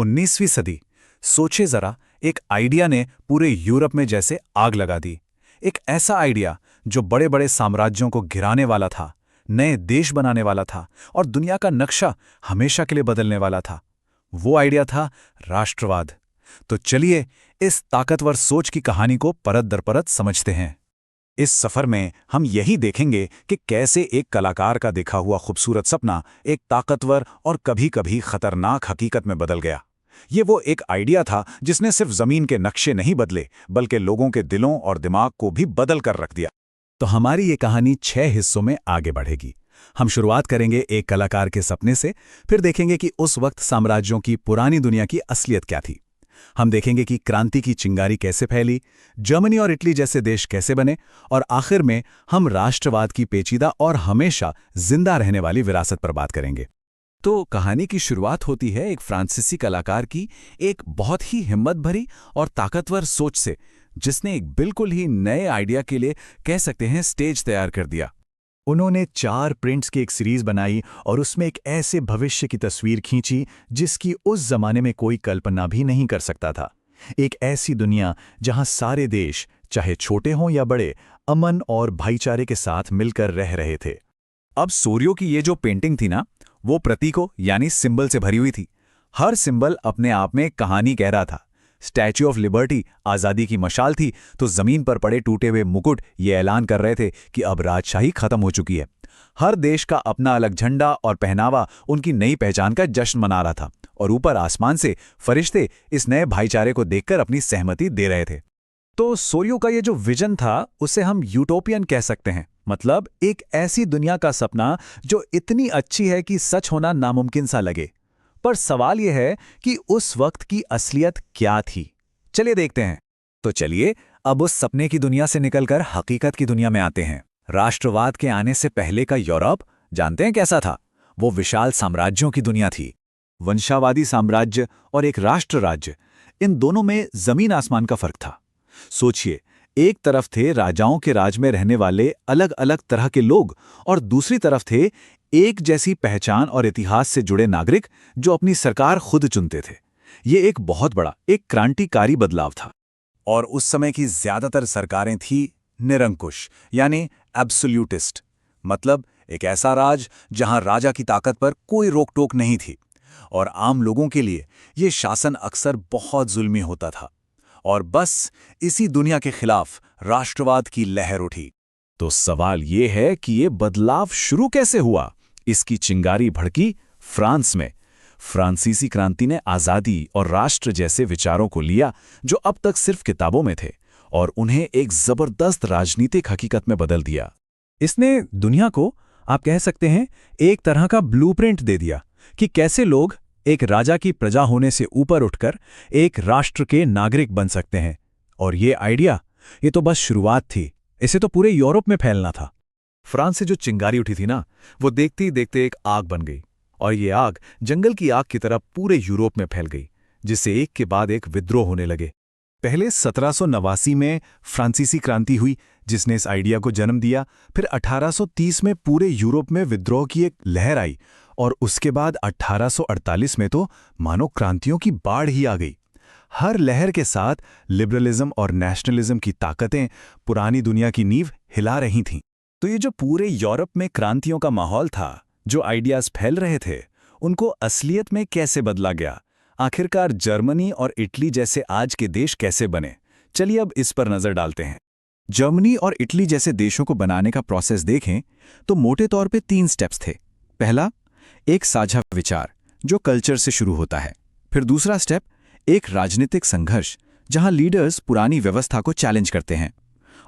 19वीं सदी। सोचे जरा, एक आइडिया ने पूरे यूरोप में जैसे आग लगा दी। एक ऐसा आइडिया जो बड़े बड़े साम्राज्यों को गिराने वाला था, नए देश बनाने वाला था और दुनिया का नक्शा हमेशा के लिए बदलने वाला था। वो आइडिया था राष्ट्रवाद। तो चलिए इस ताकतवर सोच की कहानी को परत दर परत समझते हैं। इस सफर में हम यही देखेंगे कि कैसे एक कलाकार का देखा हुआ खूबसूरत सपना एक ताकतवर और कभी-कभी खतरनाक हकीकत में बदल गया। ये वो एक आइडिया था जिसने सिर्फ जमीन के नक्शे नहीं बदले, बल्कि लोगों के दिलों और दिमाग को भी बदल कर रख दिया। तो हमारी ये कहानी 6 हिस्सों में आगे बढ़ेगी। हम शुरुआत करेंगे एक कलाकार के सपने से, फिर देखेंगे कि उस वक्त साम्राज्यों की पुरानी दुनिया की असलियत क्या थी। हम देखेंगे कि क्रांति की चिंगारी कैसे फैली, जर्मनी और इटली जैसे देश कैसे बने, और आखिर में हम राष्ट्रवाद की पेचीदा और हमेशा जिंदा रहने वाली विरासत पर बात करेंगे। तो कहानी की शुरुआत होती है एक फ्रांसीसी कलाकार की एक बहुत ही हिम्मत भरी और ताकतवर सोच से, जिसने एक बिल्कुल ही नए आइडिया के लिए कह सकते हैं स्टेज तैयार कर दिया। उन्होंने 4 प्रिंट्स की एक सीरीज बनाई और उसमें एक ऐसे भविष्य की तस्वीर खींची जिसकी उस जमाने में कोई कल्पना भी नहीं कर सकता था। एक ऐसी दुनिया जहां सारे देश, चाहे छोटे हों या बड़े, अमन और भाईचारे के साथ मिलकर रह रहे थे। अब सोरियो की ये जो पेंटिंग थी ना, वो प्रतीकों यानी सिंबल से भरी हुई थी। हर सिंबल अपने आप में कहानी कह रहा था। स्टैच्यू ऑफ लिबर्टी आज़ादी की मशाल थी, तो जमीन पर पड़े टूटे हुए मुकुट ये ऐलान कर रहे थे कि अब राजशाही खत्म हो चुकी है। हर देश का अपना अलग झंडा और पहनावा उनकी नई पहचान का जश्न मना रहा था, और ऊपर आसमान से फरिश्ते इस नए भाईचारे को देखकर अपनी सहमति दे रहे थे। तो सोरियो का ये जो विजन था उसे हम यूटोपियन कह सकते हैं, मतलब एक ऐसी दुनिया का सपना जो इतनी अच्छी है कि सच होना नामुमकिन सा लगे। पर सवाल यह है कि उस वक्त की असलियत क्या थी। चलिए देखते हैं। तो चलिए अब उस सपने की दुनिया से निकलकर हकीकत की दुनिया में आते हैं। राष्ट्रवाद के आने से पहले का यूरोप जानते हैं कैसा था? वो विशाल साम्राज्यों की दुनिया थी। वंशावादी साम्राज्य और एक राष्ट्र राज्य, इन दोनों में जमीन आसमान का फर्क था। सोचिए, एक तरफ थे राजाओं के राज में रहने वाले अलग अलग तरह के लोग, और दूसरी तरफ थे एक जैसी पहचान और इतिहास से जुड़े नागरिक जो अपनी सरकार खुद चुनते थे। ये एक बहुत बड़ा, एक क्रांतिकारी बदलाव था। और उस समय की ज्यादातर सरकारें थी निरंकुश यानी एब्सोल्यूटिस्ट, मतलब एक ऐसा राज जहां राजा की ताकत पर कोई रोक टोक नहीं थी, और आम लोगों के लिए ये शासन अक्सर बहुत जुल्मी होता था। और बस इसी दुनिया के खिलाफ राष्ट्रवाद की लहर उठी। तो सवाल ये है कि ये बदलाव शुरू कैसे हुआ? इसकी चिंगारी भड़की फ्रांस में। फ्रांसीसी क्रांति ने आज़ादी और राष्ट्र जैसे विचारों को लिया जो अब तक सिर्फ किताबों में थे, और उन्हें एक जबरदस्त राजनीतिक हकीकत में बदल दिया। इसने दुनिया को, आप कह सकते हैं, एक तरह का ब्लूप्रिंट दे दिया कि कैसे लोग एक राजा की प्रजा होने से ऊपर उठकर एक राष्ट्र के नागरिक बन सकते हैं। और ये आइडिया, ये तो बस शुरुआत थी, इसे तो पूरे यूरोप में फैलना था। फ्रांस से जो चिंगारी उठी थी ना, वो देखते ही देखते एक आग बन गई, और ये आग जंगल की आग की तरह पूरे यूरोप में फैल गई, जिससे एक के बाद एक विद्रोह होने लगे। पहले 1789 में फ्रांसीसी क्रांति हुई, जिसने इस आइडिया को जन्म दिया। फिर 1830 में पूरे यूरोप में विद्रोह की एक लहर आई, और उसके बाद 1848 में तो मानो क्रांतियों की बाढ़ ही आ गई। हर लहर के साथ लिबरलिज्म और नेशनलिज्म की ताकतें पुरानी दुनिया की नींव हिला रही थीं। तो ये जो पूरे यूरोप में क्रांतियों का माहौल था, जो आइडियाज फैल रहे थे, उनको असलियत में कैसे बदला गया? आखिरकार जर्मनी और इटली जैसे आज के देश कैसे बने? चलिए अब इस पर नजर डालते हैं। जर्मनी और इटली जैसे देशों को बनाने का प्रोसेस देखें तो मोटे तौर पे 3 स्टेप्स थे। पहला, एक साझा विचार जो कल्चर से शुरू होता है। फिर दूसरा स्टेप, एक राजनीतिक संघर्ष जहां लीडर्स पुरानी व्यवस्था को चैलेंज करते हैं।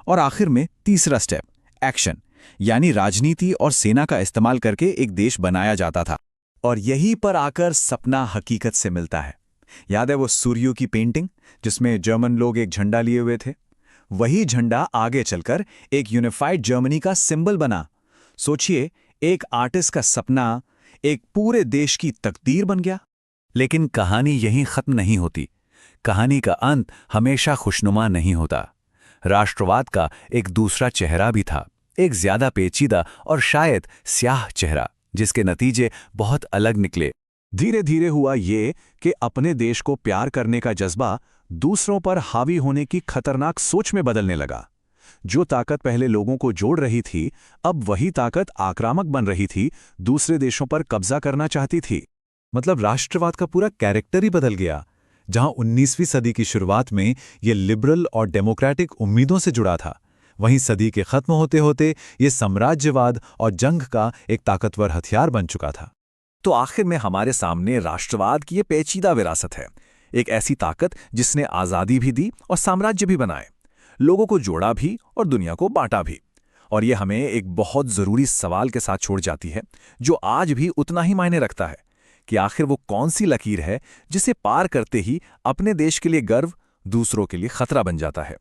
और आखिर में तीसरा स्टेप, एक्शन, यानी राजनीति और सेना का इस्तेमाल करके एक देश बनाया जाता था। और यहीं पर आकर सपना हकीकत से मिलता है। याद है वो सोरियो की पेंटिंग जिसमें जर्मन लोग एक झंडा लिए हुए थे? वही झंडा आगे चलकर एक यूनिफाइड जर्मनी का सिंबल बना। सोचिए, एक आर्टिस्ट का सपना एक पूरे देश की तकदीर बन गया। लेकिन कहानी यहीं खत्म नहीं होती। कहानी का अंत हमेशा खुशनुमा नहीं होता। राष्ट्रवाद का एक दूसरा चेहरा भी था, एक ज्यादा पेचीदा और शायद स्याह चेहरा, जिसके नतीजे बहुत अलग निकले। धीरे धीरे हुआ ये कि अपने देश को प्यार करने का जज्बा दूसरों पर हावी होने की खतरनाक सोच में बदलने लगा। जो ताकत पहले लोगों को जोड़ रही थी, अब वही ताकत आक्रामक बन रही थी, दूसरे देशों पर कब्जा करना चाहती थी। मतलब राष्ट्रवाद का पूरा कैरेक्टर ही बदल गया। जहां 19वीं सदी की शुरुआत में ये लिबरल और डेमोक्रेटिक उम्मीदों से जुड़ा था, वहीं सदी के खत्म होते होते ये साम्राज्यवाद और जंग का एक ताकतवर हथियार बन चुका था। तो आखिर में हमारे सामने राष्ट्रवाद की ये पेचीदा विरासत है, एक ऐसी ताकत जिसने आज़ादी भी दी और साम्राज्य भी बनाए, लोगों को जोड़ा भी और दुनिया को बांटा भी। और ये हमें एक बहुत ज़रूरी सवाल के साथ छोड़ जाती है, जो आज भी उतना ही मायने रखता है कि आखिर वो कौन सी लकीर है जिसे पार करते ही अपने देश के लिए गर्व, दूसरों के लिए खतरा बन जाता है।